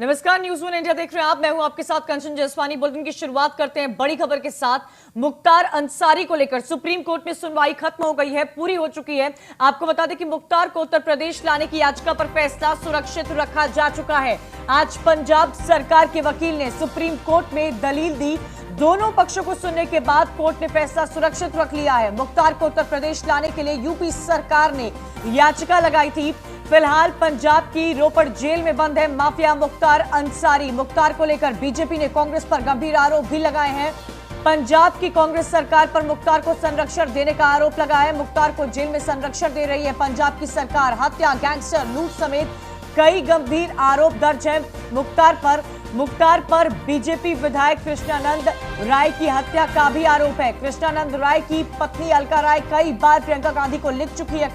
नमस्कार, news 1 India देख रहे हैं आप। मैं हूं आपके साथ कंचन जसवानी। बुलेटिन की शुरुआत करते हैं बड़ी खबर के साथ। मुख्तार अंसारी को लेकर सुप्रीम कोर्ट में सुनवाई खत्म हो गई है, पूरी हो चुकी है। आपको बता दें कि मुख्तार को उत्तर प्रदेश लाने की याचिका पर फैसला सुरक्षित रखा जा चुका है। आज पंजाब सरकार के वकील ने सुप्रीम कोर्ट में दलील दी। दोनों पक्षों को सुनने के बाद कोर्ट ने फैसला सुरक्षित रख लिया है। मुख्तार को उत्तर प्रदेश लाने के लिए यूपी सरकार ने याचिका लगाई थी। फिलहाल पंजाब की रोपड़ जेल में बंद है माफिया मुख्तार अंसारी। मुख्तार को लेकर बीजेपी ने कांग्रेस पर गंभीर आरोप भी लगाए हैं। पंजाब की कांग्रेस सरकार पर मुख्तार को संरक्षण देने का आरोप लगा है। मुख्तार को जेल में संरक्षण दे रही है पंजाब की सरकार। हत्या, गैंगस्टर, लूट समेत कई गंभीर आरोप दर्ज है मुख्तार पर बीजेपी विधायक कृष्णानंद राय की हत्या का भी आरोप है। कृष्णानंद राय की पत्नी अलका राय कई बार प्रियंका गांधी को लिख चुकी है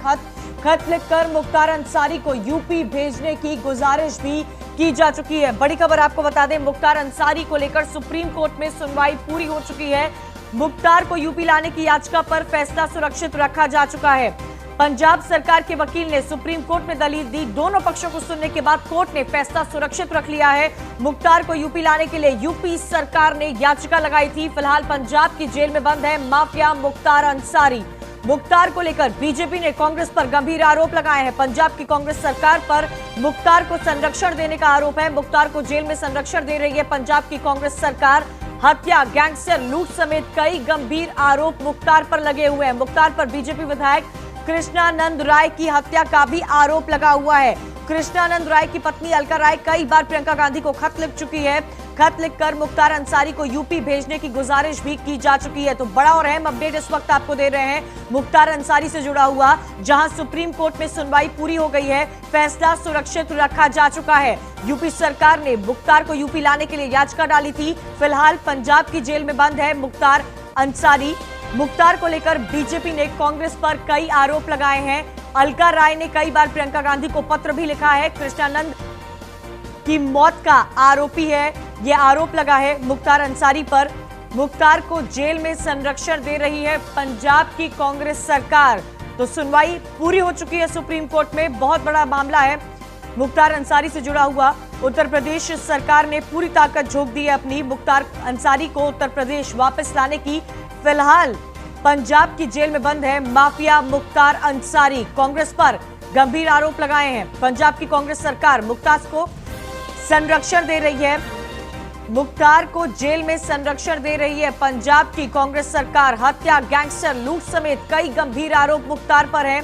खत लिखकर मुख्तार अंसारी को यूपी भेजने की गुजारिश भी की जा चुकी है। बड़ी खबर आपको बता दें, मुख्तार अंसारी को लेकर सुप्रीम कोर्ट में सुनवाई पूरी हो चुकी है। मुख्तार को यूपी लाने की याचिका पर फैसला सुरक्षित रखा जा चुका है। पंजाब सरकार के वकील ने सुप्रीम कोर्ट में दलील दी। दोनों पक्षों को सुनने के बाद कोर्ट ने फैसला सुरक्षित रख लिया है। मुख्तार को यूपी लाने के लिए यूपी सरकार ने याचिका लगाई थी। फिलहाल पंजाब की जेल में बंद है माफिया मुख्तार अंसारी। मुख्तार को लेकर बीजेपी ने कांग्रेस पर गंभीर आरोप लगाए हैं। पंजाब की कांग्रेस सरकार पर मुख्तार को संरक्षण देने का आरोप है। मुख्तार को जेल में संरक्षण दे रही है पंजाब की कांग्रेस सरकार। हत्या, गैंगस्टर, लूट समेत कई गंभीर आरोप मुख्तार पर लगे हुए हैं। मुख्तार पर बीजेपी विधायक कृष्णानंद राय की हत्या का भी आरोप लगा हुआ है। कृष्णानंद राय की पत्नी अलका राय कई बार प्रियंका गांधी को खत लिख चुकी है। खत लिखकर मुख्तार अंसारी को यूपी भेजने की गुजारिश भी की जा चुकी है। तो बड़ा और अहम अपडेट इस वक्त आपको दे रहे हैं मुख्तार अंसारी से जुड़ा हुआ, जहां सुप्रीम कोर्ट में सुनवाई पूरी हो गई है। फैसला सुरक्षित रखा जा चुका है। यूपी सरकार ने मुख्तार को यूपी लाने के लिए याचिका डाली थी। फिलहाल पंजाब की जेल में बंद है मुख्तार अंसारी। मुख्तार को लेकर बीजेपी ने कांग्रेस पर कई आरोप लगाए हैं। अलका राय ने कई बार प्रियंका गांधी को पत्र भी लिखा है। कृष्णानंद की मौत का आरोपी है, यह आरोप लगा है मुख्तार अंसारी पर। मुख्तार को जेल में संरक्षण दे रही है पंजाब की कांग्रेस सरकार। तो सुनवाई पूरी हो चुकी है सुप्रीम कोर्ट में। बहुत बड़ा मामला है मुख्तार अंसारी से जुड़ा हुआ। उत्तर प्रदेश सरकार ने पूरी ताकत झोंक दी है अपनी मुख्तार अंसारी को उत्तर प्रदेश वापस लाने की। फिलहाल पंजाब की जेल में बंद है माफिया मुख्तार अंसारी। कांग्रेस पर गंभीर आरोप लगाए हैं। पंजाब की कांग्रेस सरकार मुख्तार को संरक्षण दे रही है। मुख्तार को जेल में संरक्षण दे रही है पंजाब की कांग्रेस सरकार। हत्या, गैंगस्टर, लूट समेत कई गंभीर आरोप मुख्तार पर हैं।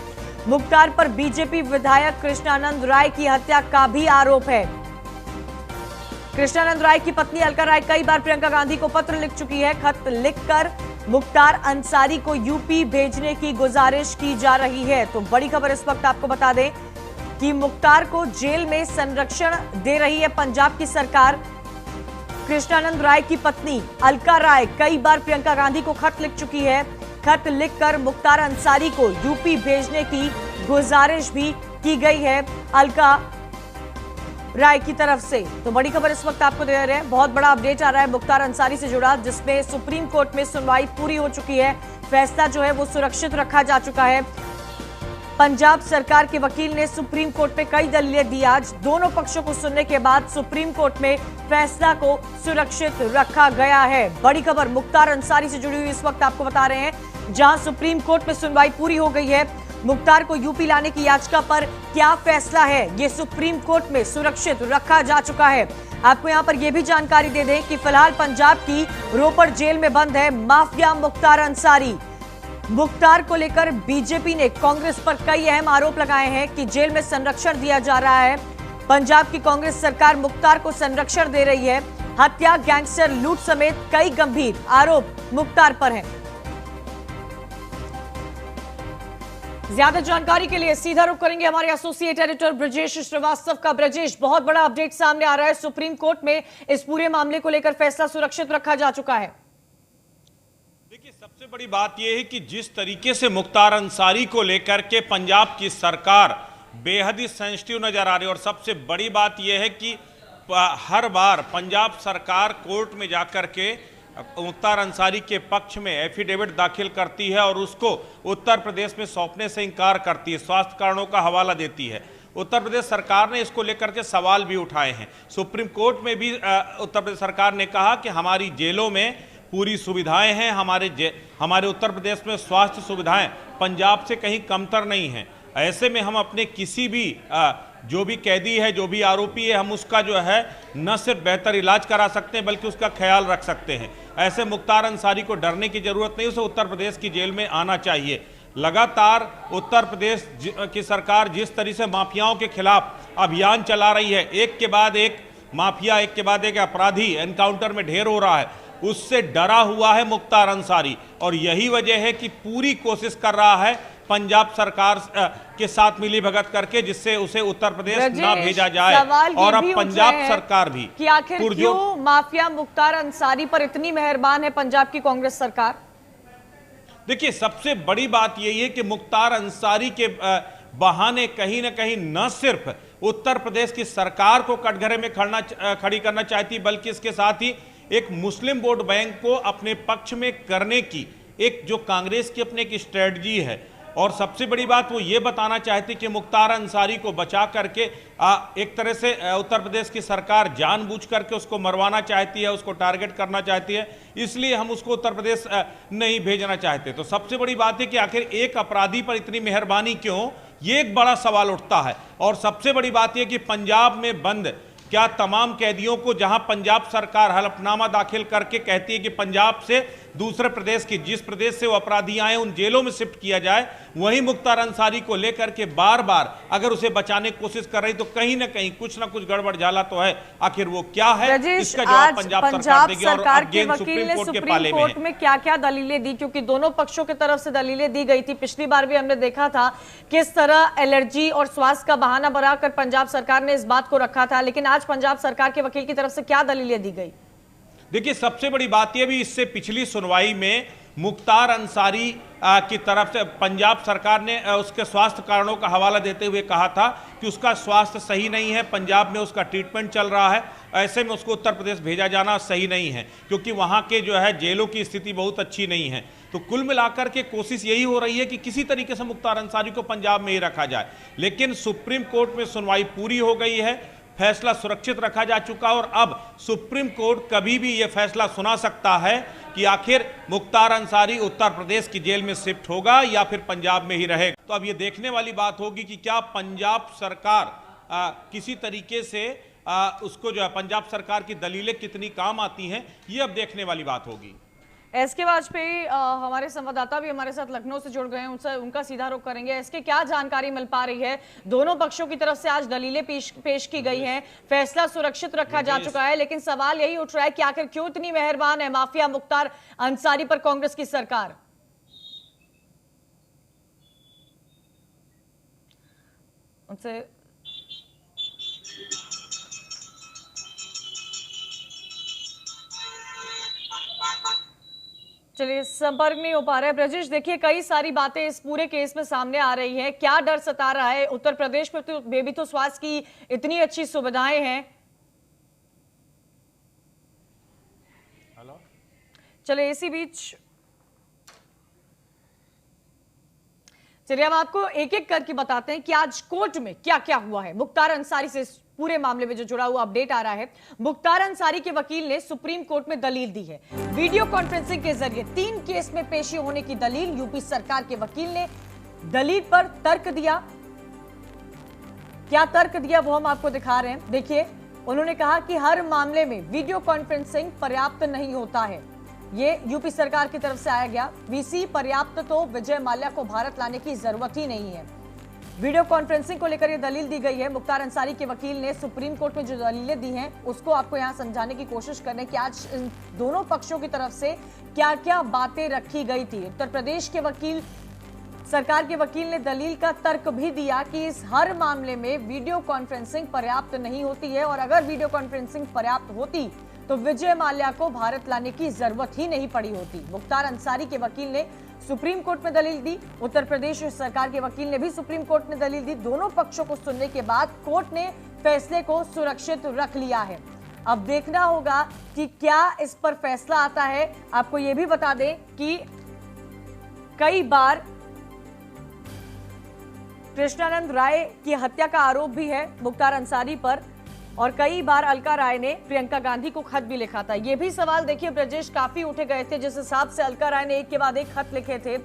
मुख्तार पर बीजेपी विधायक कृष्णानंद राय की हत्या का भी आरोप है। कृष्णानंद राय की पत्नी अलका राय कई बार प्रियंका गांधी को पत्र लिख चुकी है। खत लिखकर मुख्तार अंसारी को यूपी भेजने की गुजारिश की जा रही है। तो बड़ी खबर इस वक्त आपको बता दें कि मुख्तार को जेल में संरक्षण दे रही है पंजाब की सरकार। कृष्णानंद राय की पत्नी अलका राय कई बार प्रियंका गांधी को खत लिख चुकी है। खत लिखकर मुख्तार अंसारी को यूपी भेजने की गुजारिश भी की गई है अलका राय की तरफ से। तो बड़ी खबर इस वक्त आपको दे रहे हैं। बहुत बड़ा अपडेट आ रहा है मुख्तार अंसारी से जुड़ा, जिसमें सुप्रीम कोर्ट में सुनवाई पूरी हो चुकी है। फैसला जो है वो सुरक्षित रखा जा चुका है। पंजाब सरकार के वकील ने सुप्रीम कोर्ट में कई दलीलें दी। आज दोनों पक्षों को सुनने के बाद सुप्रीम कोर्ट में फैसला को सुरक्षित रखा गया है। बड़ी खबर मुख्तार अंसारी से जुड़ी हुई इस वक्त आपको बता रहे हैं, जहां सुप्रीम कोर्ट में सुनवाई पूरी हो गई है। मुख्तार को यूपी लाने की याचिका पर क्या फैसला है, ये सुप्रीम कोर्ट में सुरक्षित रखा जा चुका है। आपको यहां पर यह भी जानकारी दे दें कि फिलहाल पंजाब की रोपड़ जेल में बंद है माफिया मुख्तार अंसारी। मुख्तार को लेकर बीजेपी ने कांग्रेस पर कई अहम आरोप लगाए हैं कि जेल में संरक्षण दिया जा रहा है। पंजाब की कांग्रेस सरकार मुख्तार को संरक्षण दे रही है। हत्या, गैंगस्टर, लूट समेत कई गंभीर आरोप मुख्तार पर हैं। ज्यादा जानकारी के लिए सीधा रुख करेंगे हमारे एसोसिएट एडिटर ब्रजेश श्रीवास्तव का। ब्रजेश, बहुत बड़ा अपडेट सामने आ रहा है। सुप्रीम कोर्ट में इस पूरे मामले को लेकर फैसला सुरक्षित रखा जा चुका है। देखिए, सबसे बड़ी बात यह है कि जिस तरीके से मुख्तार अंसारी को लेकर के पंजाब की सरकार बेहद ही सेंसिटिव नजर आ रही है, और सबसे बड़ी बात यह है कि हर बार पंजाब सरकार कोर्ट में जाकर के मुख्तार अंसारी के पक्ष में एफिडेविट दाखिल करती है और उसको उत्तर प्रदेश में सौंपने से इनकार करती है, स्वास्थ्य कारणों का हवाला देती है। उत्तर प्रदेश सरकार ने इसको लेकर के सवाल भी उठाए हैं। सुप्रीम कोर्ट में भी उत्तर प्रदेश सरकार ने कहा कि हमारी जेलों में पूरी सुविधाएं हैं, हमारे उत्तर प्रदेश में स्वास्थ्य सुविधाएं पंजाब से कहीं कमतर नहीं हैं। ऐसे में हम अपने किसी भी जो भी कैदी है, जो भी आरोपी है, हम उसका जो है न सिर्फ बेहतर इलाज करा सकते हैं बल्कि उसका ख्याल रख सकते हैं। ऐसे मुख्तार अंसारी को डरने की जरूरत नहीं, उसे उत्तर प्रदेश की जेल में आना चाहिए। लगातार उत्तर प्रदेश की सरकार जिस तरह से माफियाओं के खिलाफ अभियान चला रही है, एक के बाद एक माफिया, एक के बाद एक अपराधी एनकाउंटर में ढेर हो रहा है, उससे डरा हुआ है मुख्तार अंसारी। और यही वजह है कि पूरी कोशिश कर रहा है पंजाब सरकार के साथ मिली भगत करके जिससे उसे उत्तर प्रदेश ना भेजा जाए। और अब पंजाब सरकार भी कि आखिर क्यों माफिया मुख्तार अंसारी पर इतनी मेहरबान है पंजाब की कांग्रेस सरकार? देखिए, सबसे बड़ी बात यही है कि मुख्तार अंसारी के बहाने कहीं ना कहीं न सिर्फ उत्तर प्रदेश की सरकार को कटघरे में खड़ी करना चाहती, बल्कि इसके साथ ही एक मुस्लिम वोट बैंक को अपने पक्ष में करने की एक जो कांग्रेस की अपनी एक स्ट्रेटजी है। और सबसे बड़ी बात वो ये बताना चाहती कि मुख्तार अंसारी को बचा करके एक तरह से उत्तर प्रदेश की सरकार जानबूझ करके उसको मरवाना चाहती है, उसको टारगेट करना चाहती है, इसलिए हम उसको उत्तर प्रदेश नहीं भेजना चाहते। तो सबसे बड़ी बात है कि आखिर एक अपराधी पर इतनी मेहरबानी क्यों, ये एक बड़ा सवाल उठता है। और सबसे बड़ी बात यह कि पंजाब में बंद क्या तमाम कैदियों को, जहां पंजाब सरकार हलफनामा दाखिल करके कहती है कि पंजाब से दूसरे प्रदेश की, जिस प्रदेश से वो अपराधी आए उन जेलों में शिफ्ट किया जाए, वहीं मुख्तार अंसारी को लेकर के बार बार अगर उसे बचाने की कोशिश कर रही तो कहीं ना कहीं कुछ ना कुछ गड़बड़ झाला तो है। आखिर वो क्या है, इसका जवाब पंजाब सरकार देगी। और अगेन सुप्रीम कोर्ट के पाले में में क्या क्या दलीलें दी, क्योंकि दोनों पक्षों की तरफ से दलीलें दी गई थी। पिछली बार भी हमने देखा था किस तरह एलर्जी और स्वास्थ्य का बहाना बनाकर पंजाब सरकार ने इस बात को रखा था, लेकिन आज पंजाब सरकार के वकील की तरफ से क्या दलीलें दी गई? देखिए, सबसे बड़ी बात यह भी, इससे पिछली सुनवाई में मुख्तार अंसारी की तरफ से पंजाब सरकार ने उसके स्वास्थ्य कारणों का हवाला देते हुए कहा था कि उसका स्वास्थ्य सही नहीं है, पंजाब में उसका ट्रीटमेंट चल रहा है, ऐसे में उसको उत्तर प्रदेश भेजा जाना सही नहीं है क्योंकि वहां के जो है जेलों की स्थिति बहुत अच्छी नहीं है। तो कुल मिलाकर के कोशिश यही हो रही है कि किसी तरीके से मुख्तार अंसारी को पंजाब में ही रखा जाए। लेकिन सुप्रीम कोर्ट में सुनवाई पूरी हो गई है, फैसला सुरक्षित रखा जा चुका और अब सुप्रीम कोर्ट कभी भी यह फैसला सुना सकता है कि आखिर मुख्तार अंसारी उत्तर प्रदेश की जेल में शिफ्ट होगा या फिर पंजाब में ही रहेगा। तो अब यह देखने वाली बात होगी कि क्या पंजाब सरकार किसी तरीके से उसको जो है पंजाब सरकार की दलीलें कितनी काम आती हैं, ये अब देखने वाली बात होगी। एसके वाजपेयी हमारे संवाददाता भी हमारे साथ लखनऊ से जुड़ गए हैं, उनसे उनका सीधा रुख करेंगे। एसके, क्या जानकारी मिल पा रही है? दोनों पक्षों की तरफ से आज दलीलें पेश की गई हैं, फैसला सुरक्षित रखा जा चुका है, लेकिन सवाल यही उठ रहा है कि आखिर क्यों इतनी मेहरबान है माफिया मुख्तार अंसारी पर कांग्रेस की सरकार? उनसे चलिए, संपर्क नहीं हो पा रहा है। ब्रजेश, देखिए कई सारी बातें इस पूरे केस में सामने आ रही हैं। क्या डर सता रहा है? उत्तर प्रदेश में भी तो स्वास्थ्य की इतनी अच्छी सुविधाएं हैं। चलिए, इसी बीच चलिए हम आपको एक एक करके बताते हैं कि आज कोर्ट में क्या क्या हुआ है। मुख्तार अंसारी से पूरे मामले में जो जुड़ा हुआ अपडेट आ रहा है, मुख्तार अंसारी के वकील ने सुप्रीम कोर्ट में दलील दी है। वीडियो कॉन्फ्रेंसिंग के जरिए 3 केस में पेशी होने की दलील। यूपी सरकार के वकील ने दलील पर तर्क दिया। क्या तर्क दिया वो हम आपको दिखा रहे हैं। देखिए, उन्होंने कहा कि हर मामले में वीडियो कॉन्फ्रेंसिंग पर्याप्त नहीं होता है। ये यूपी सरकार की तरफ से आया गया। वीसी पर्याप्त तो विजय माल्या को भारत लाने की जरूरत ही नहीं है। वीडियो कॉन्फ्रेंसिंग को लेकर यह दलील दी गई है। मुख्तार अंसारी के वकील ने सुप्रीम कोर्ट में जो दलीलें दी हैं उसको आपको यहां समझाने की कोशिश करने कि आज इन दोनों पक्षों की तरफ से क्या क्या बातें रखी गई थी। उत्तर प्रदेश के वकील, सरकार के वकील ने दलील का तर्क भी दिया कि इस हर मामले में वीडियो कॉन्फ्रेंसिंग पर्याप्त नहीं होती है और अगर वीडियो कॉन्फ्रेंसिंग पर्याप्त होती तो विजय माल्या को भारत लाने की जरूरत ही नहीं पड़ी होती। मुख्तार अंसारी के वकील ने सुप्रीम कोर्ट में दलील दी। उत्तर प्रदेश सरकार के वकील ने भी सुप्रीम कोर्ट में दलील दी। दोनों पक्षों को सुनने के बाद कोर्ट ने फैसले को सुरक्षित रख लिया है। अब देखना होगा कि क्या इस पर फैसला आता है। आपको यह भी बता दें कि कई बार कृष्णानंद राय की हत्या का आरोप भी है मुख्तार अंसारी पर, और कई बार अलका राय ने प्रियंका गांधी को खत भी लिखा था। ये भी सवाल देखिए ब्रजेश काफी उठे गए थे, जिस हिसाब से अलका राय ने एक के बाद एक खत लिखे थे,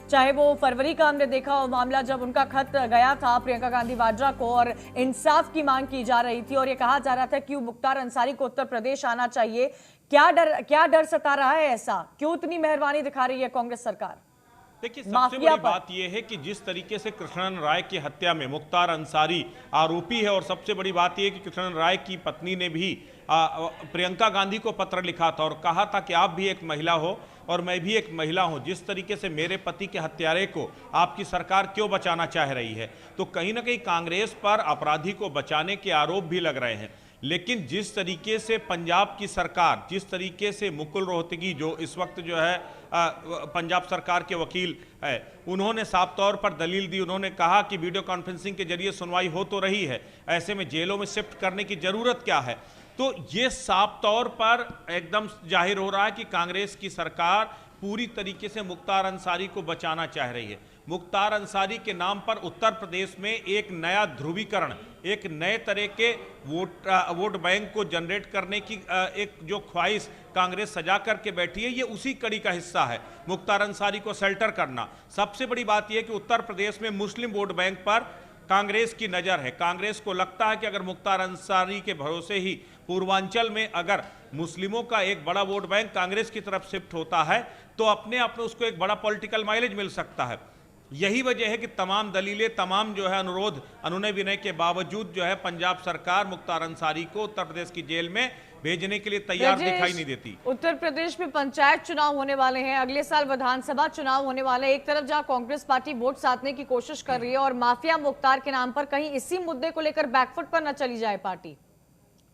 चाहे वो फरवरी का हमने देखा हो मामला जब उनका खत गया था प्रियंका गांधी वाड्रा को और इंसाफ की मांग की जा रही थी और ये कहा जा रहा था कि मुख्तार अंसारी को उत्तर प्रदेश आना चाहिए। क्या डर सता रहा है ऐसा? क्यों इतनी मेहरबानी दिखा रही है कांग्रेस सरकार? देखिए, सबसे बड़ी बात यह है कि जिस तरीके से कृष्णन राय की हत्या में मुख्तार अंसारी आरोपी है, और सबसे बड़ी बात यह है कि कृष्णन राय की पत्नी ने भी प्रियंका गांधी को पत्र लिखा था और कहा था कि आप भी एक महिला हो और मैं भी एक महिला हूं, जिस तरीके से मेरे पति के हत्यारे को आपकी सरकार क्यों बचाना चाह रही है। तो कहीं ना कहीं कांग्रेस पर अपराधी को बचाने के आरोप भी लग रहे हैं। लेकिन जिस तरीके से पंजाब की सरकार, जिस तरीके से मुकुल रोहतगी जो इस वक्त जो है पंजाब सरकार के वकील है, उन्होंने साफ तौर पर दलील दी। उन्होंने कहा कि वीडियो कॉन्फ्रेंसिंग के जरिए सुनवाई हो तो रही है, ऐसे में जेलों में शिफ्ट करने की जरूरत क्या है। तो ये साफ तौर पर एकदम जाहिर हो रहा है कि कांग्रेस की सरकार पूरी तरीके से मुख्तार अंसारी को बचाना चाह रही है। मुख्तार अंसारी के नाम पर उत्तर प्रदेश में एक नया ध्रुवीकरण, एक नए तरह के वोट बैंक को जनरेट करने की एक जो ख्वाहिश कांग्रेस सजा करके बैठी है, ये उसी कड़ी का हिस्सा है, मुख्तार अंसारी को शेल्टर करना। सबसे बड़ी बात यह कि उत्तर प्रदेश में मुस्लिम वोट बैंक पर कांग्रेस की नजर है। कांग्रेस को लगता है कि अगर मुख्तार अंसारी के भरोसे ही पूर्वांचल में अगर मुस्लिमों का एक बड़ा वोट बैंक कांग्रेस की तरफ शिफ्ट होता है तो अपने आप में उसको एक बड़ा पॉलिटिकल माइलेज मिल सकता है। यही वजह है कि तमाम दलीलें, तमाम जो है अनुरोध, अनुनय विनय के बावजूद जो है पंजाब सरकार मुख्तार अंसारी को उत्तर प्रदेश की जेल में भेजने के लिए तैयार दिखाई नहीं देती। उत्तर प्रदेश में पंचायत चुनाव होने वाले हैं, अगले साल विधानसभा चुनाव होने वाले हैं। एक तरफ जहां कांग्रेस पार्टी वोट साधने की कोशिश कर रही है और माफिया मुख्तार के नाम पर कहीं इसी मुद्दे को लेकर बैकफुट पर न चली जाए पार्टी,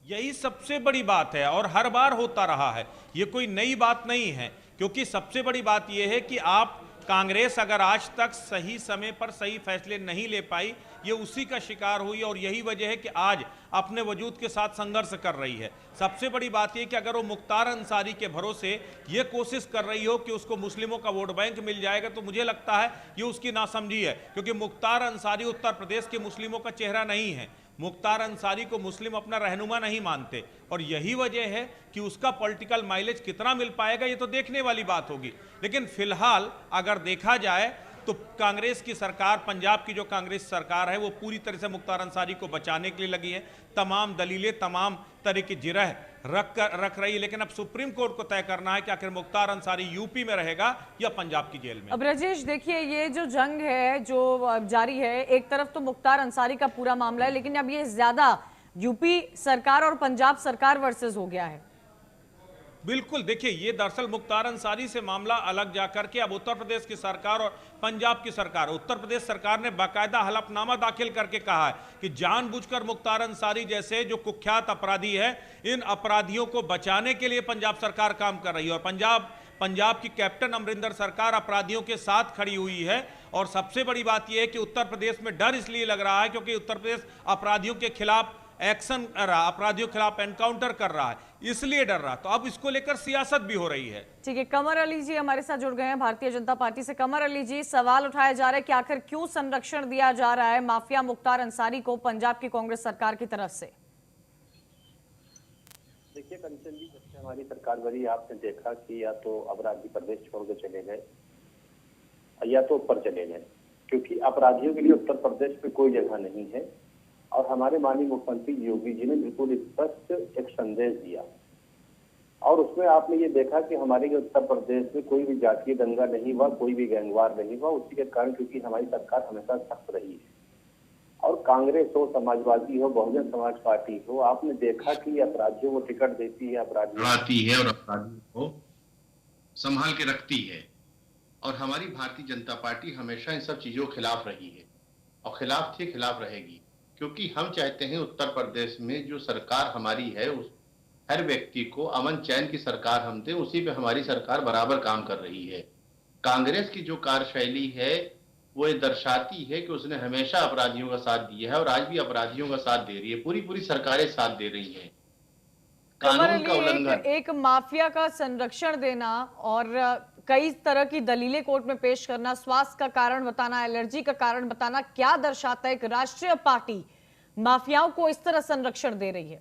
यही सबसे बड़ी बात है और हर बार होता रहा है, ये कोई नई बात नहीं है। क्योंकि सबसे बड़ी बात यह है कि आप कांग्रेस अगर आज तक सही समय पर सही फैसले नहीं ले पाई, ये उसी का शिकार हुई और यही वजह है कि आज अपने वजूद के साथ संघर्ष कर रही है। सबसे बड़ी बात यह कि अगर वो मुख्तार अंसारी के भरोसे ये कोशिश कर रही हो कि उसको मुस्लिमों का वोट बैंक मिल जाएगा, तो मुझे लगता है ये उसकी नासमझी है। क्योंकि मुख्तार अंसारी उत्तर प्रदेश के मुस्लिमों का चेहरा नहीं है, मुख्तार अंसारी को मुस्लिम अपना रहनुमा नहीं मानते और यही वजह है कि उसका पॉलिटिकल माइलेज कितना मिल पाएगा ये तो देखने वाली बात होगी। लेकिन फिलहाल अगर देखा जाए तो कांग्रेस की सरकार, पंजाब की जो कांग्रेस सरकार है, वो पूरी तरह से मुख्तार अंसारी को बचाने के लिए लगी है। तमाम दलीलें, तमाम तरह की जिरह रख रही है। लेकिन अब सुप्रीम कोर्ट को तय करना है कि आखिर मुख्तार अंसारी यूपी में रहेगा या पंजाब की जेल में। अब राजेश देखिए, ये जो जंग है जो जारी है, एक तरफ तो मुख्तार अंसारी का पूरा मामला है, लेकिन अब ये ज्यादा यूपी सरकार और पंजाब सरकार वर्सेस हो गया है। बिल्कुल, देखिए ये दरअसल मुख्तार अंसारी से मामला अलग जाकर के अब उत्तर प्रदेश की सरकार और पंजाब की सरकार, उत्तर प्रदेश सरकार ने बाकायदा हलफनामा दाखिल करके कहा है कि जानबूझकर मुख्तार अंसारी जैसे जो कुख्यात अपराधी है, इन अपराधियों को बचाने के लिए पंजाब सरकार काम कर रही है और पंजाब की कैप्टन अमरिंदर सरकार अपराधियों के साथ खड़ी हुई है। और सबसे बड़ी बात यह है कि उत्तर प्रदेश में डर इसलिए लग रहा है क्योंकि उत्तर प्रदेश अपराधियों के खिलाफ एक्शन कर रहा, अपराधियों के खिलाफ एनकाउंटर कर रहा है, इसलिए डर रहा। तो अब इसको लेकर सियासत भी हो रही है। ठीक है, कमर अली जी हमारे साथ जुड़ गए हैं भारतीय जनता पार्टी से। कमर अली जी, सवाल उठाया जा रहा है कि आखिर क्यों संरक्षण दिया जा रहा है माफिया मुख्तार अंसारी को पंजाब की कांग्रेस सरकार की तरफ से? देखिए कंचन जी, जब से हमारी सरकार बनी आपने देखा कि या तो अपराधी प्रदेश छोड़ के चले गए या तो ऊपर चले गए, क्योंकि अपराधियों के लिए उत्तर प्रदेश में कोई जगह नहीं है। और हमारे माननीय मुख्यमंत्री योगी जी ने बिल्कुल स्पष्ट एक संदेश दिया और उसमें आपने ये देखा कि हमारे उत्तर प्रदेश में कोई भी जातीय दंगा नहीं हुआ, कोई भी गैंगवार नहीं हुआ। उसी के कारण क्योंकि हमारी सरकार हमेशा सख्त रही है और कांग्रेस हो, समाजवादी हो, बहुजन समाज पार्टी हो, आपने देखा कि अपराधियों को टिकट देती है, अपराधियों और अपराधियों को संभाल के रखती है। और हमारी भारतीय जनता पार्टी हमेशा इन सब चीजों के खिलाफ रही है और खिलाफ थी, खिलाफ रहेगी, क्योंकि हम चाहते हैं उत्तर प्रदेश में जो सरकार हमारी है उस हर व्यक्ति को अमन चैन की सरकार हम दें। उसी पे हमारी सरकार बराबर काम कर रही है। कांग्रेस की जो कार्यशैली है वो ये दर्शाती है कि उसने हमेशा अपराधियों का साथ दिया है और आज भी अपराधियों का साथ दे रही है। पूरी सरकारें साथ दे रही हैं। कानून का उल्लंघन, एक माफिया का संरक्षण देना और कई तरह की दलीलें कोर्ट में पेश करना, स्वास्थ्य का कारण बताना, एलर्जी का कारण बताना, क्या दर्शाता है एक राष्ट्रीय पार्टी माफियाओं को इस तरह संरक्षण दे रही है?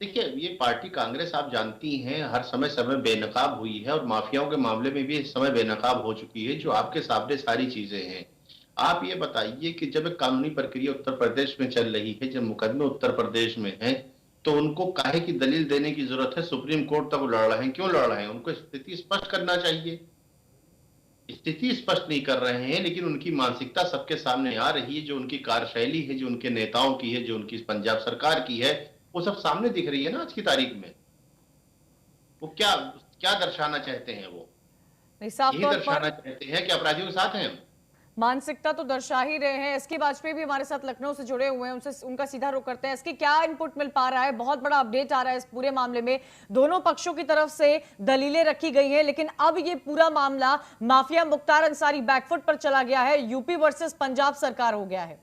देखिए, ये पार्टी कांग्रेस आप जानती हैं हर समय समय बेनकाब हुई है और माफियाओं के मामले में भी इस समय बेनकाब हो चुकी है, जो आपके सामने सारी चीजें हैं। आप ये बताइए कि जब एक कानूनी प्रक्रिया उत्तर प्रदेश में चल रही है, जब मुकदमे उत्तर प्रदेश में हैं, तो उनको काहे की दलील देने की जरूरत है? सुप्रीम कोर्ट तक लड़ रहे हैं, क्यों लड़ रहे हैं? उनको स्थिति स्पष्ट करना चाहिए। स्थिति स्पष्ट नहीं कर रहे हैं, लेकिन उनकी मानसिकता सबके सामने आ रही है, जो उनकी कार्यशैली है, जो उनके नेताओं की है, जो उनकी पंजाब सरकार की है, वो सब सामने दिख रही है ना आज की तारीख में। वो क्या क्या दर्शाना चाहते हैं? वो नहीं, साफ यही तौर दर्शाना पर चाहते हैं कि अपराधियों के साथ हैं हम। मानसिकता तो दर्शा ही रहे हैं। एसके वाजपेयी भी हमारे साथ लखनऊ से जुड़े हुए हैं, उनसे उनका सीधा रुख करते हैं। इसके क्या इनपुट मिल पा रहा है? बहुत बड़ा अपडेट आ रहा है इस पूरे मामले में, दोनों पक्षों की तरफ से दलीलें रखी गई हैं, लेकिन अब ये पूरा मामला माफिया मुख्तार अंसारी बैकफुट पर चला गया है, यूपी वर्सेस पंजाब सरकार हो गया है।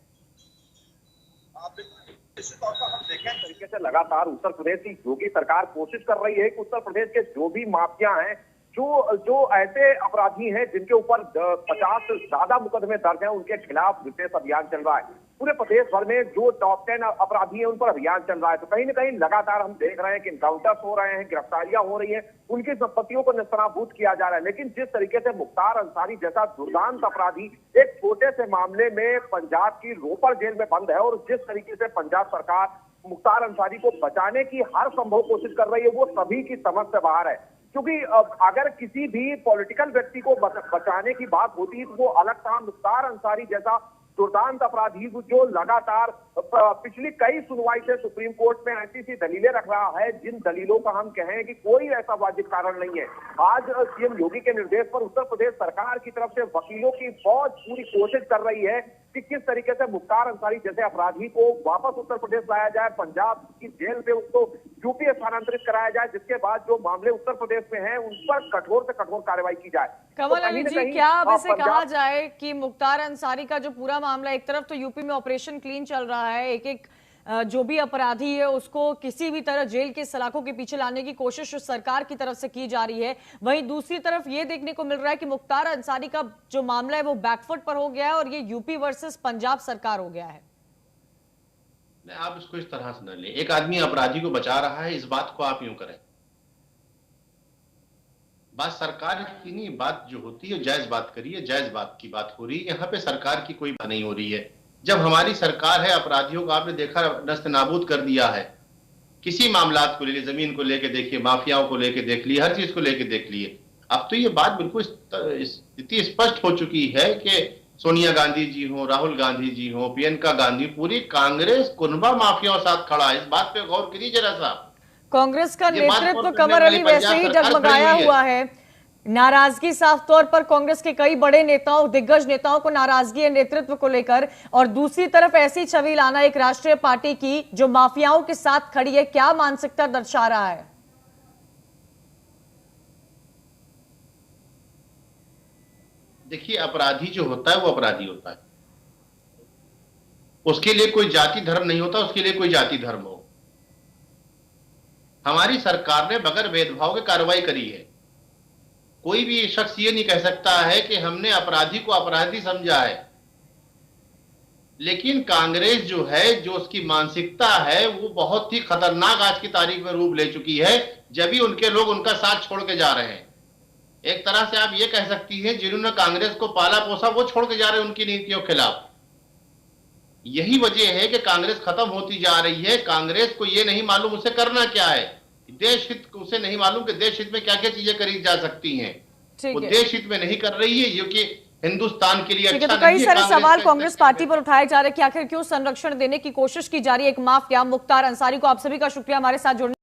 निश्चित तौर पर हम देखें तरीके से लगातार उत्तर प्रदेश की योगी सरकार कोशिश कर रही है कि उत्तर प्रदेश के जो भी माफिया हैं, जो ऐसे अपराधी हैं जिनके ऊपर 50 से ज्यादा मुकदमे दर्ज हैं, उनके खिलाफ विशेष अभियान चल रहा है। पूरे प्रदेश भर में जो टॉप 10 अपराधी हैं उन पर अभियान चल रहा है। तो कहीं ना कहीं लगातार हम देख रहे हैं कि इनकाउंटर्स हो रहे हैं, गिरफ्तारियां हो रही हैं, उनकी संपत्तियों को नेस्तनाबूद किया जा रहा है। लेकिन जिस तरीके से मुख्तार अंसारी जैसा दुर्दांत अपराधी एक छोटे से मामले में पंजाब की रोपड़ जेल में बंद है, और जिस तरीके से पंजाब सरकार मुख्तार अंसारी को बचाने की हर संभव कोशिश कर रही है, वो सभी की समझ से बाहर है। क्योंकि अगर किसी भी पॉलिटिकल व्यक्ति को बचाने की बात होती है तो वो अलग था। मुख्तार अंसारी जैसा दुर्दांत अपराधी जो लगातार पिछली कई सुनवाई से सुप्रीम कोर्ट में ऐसी सी दलीलें रख रहा है, जिन दलीलों का हम कहें कि कोई ऐसा वाजिब कारण नहीं है। आज सीएम योगी के निर्देश पर उत्तर प्रदेश सरकार की तरफ से वकीलों की फौज पूरी कोशिश कर रही है कि किस तरीके से मुख्तार अंसारी जैसे अपराधी को वापस उत्तर प्रदेश लाया जाए, पंजाब की जेल से उसको यूपी स्थानांतरित कराया जाए, जिसके बाद जो मामले उत्तर प्रदेश में हैं उन पर कठोर से कठोर कार्रवाई की जाए। कमल अली जी, क्या अब इसे कहा जाए कि मुख्तार अंसारी का जो पूरा मामला, एक तरफ तो यूपी में ऑपरेशन क्लीन चल रहा है, एक एक जो भी अपराधी है उसको किसी भी तरह जेल के सलाखों के पीछे लाने की कोशिश सरकार की तरफ से की जा रही है, वहीं दूसरी तरफ ये देखने को मिल रहा है कि मुख्तार अंसारी का जो मामला है वो बैकफुट पर हो गया है और ये यूपी वर्सेस पंजाब सरकार हो गया है। आप इसको इस तरह से न लें। एक आदमी अपराधी को बचा रहा है, इस बात को आप यूं करें। बात सरकार की नहीं, बात जो होती है जायज बात करिए, जायज बात की बात हो रही है। यहाँ पे सरकार की कोई बात नहीं हो रही है। जब हमारी सरकार है, अपराधियों को आपने देखा नस्त नाबूद कर दिया है। किसी मामलात को ले लीजिए, जमीन को लेके देखिए, माफियाओं को लेके देख लिए, हर चीज को लेके देख लिए। अब तो ये बात बिल्कुल स्थिति स्पष्ट हो चुकी है कि सोनिया गांधी जी हो, राहुल गांधी जी हो, प्रियंका गांधी, पूरी कांग्रेस कुनबा माफियाओं साथ खड़ा है। इस बात पे गौर करिए जरा सा। कांग्रेस का नेतृत्व कमर अली वैसे ही डगमगाया हुआ है, नाराजगी साफ तौर पर कांग्रेस के कई बड़े नेताओं, दिग्गज नेताओं को नाराजगी है नेतृत्व को लेकर, और दूसरी तरफ ऐसी छवि लाना एक राष्ट्रीय पार्टी की जो माफियाओं के साथ खड़ी है, क्या मानसिकता दर्शा रहा है? देखिए, अपराधी जो होता है वो अपराधी होता है, उसके लिए कोई जाति धर्म नहीं होता, उसके लिए कोई जाति धर्म हो। हमारी सरकार ने बगैर भेदभाव के कार्रवाई करी है। कोई भी शख्स ये नहीं कह सकता है कि हमने अपराधी को अपराधी समझा है। लेकिन कांग्रेस जो है, जो उसकी मानसिकता है, वो बहुत ही खतरनाक आज की तारीख में रूप ले चुकी है, जब भी उनके लोग उनका साथ छोड़ के जा रहे हैं। एक तरह से आप ये कह सकती हैं, जिन्होंने कांग्रेस को पाला पोसा वो छोड़ के जा रहे हैं उनकी नीतियों के खिलाफ। यही वजह है कि कांग्रेस खत्म होती जा रही है। कांग्रेस को ये नहीं मालूम उसे करना क्या है, देश हित उसे नहीं मालूम कि देश हित में क्या क्या चीजें करी जा सकती हैं। वो देश हित में नहीं कर रही है, क्योंकि हिंदुस्तान के लिए अच्छा तो कई सारे सवाल कांग्रेस पार्टी पर उठाए जा रहे हैं कि आखिर क्यों संरक्षण देने की कोशिश की जा रही है एक माफिया मुख्तार अंसारी को। आप सभी का शुक्रिया हमारे साथ जुड़ने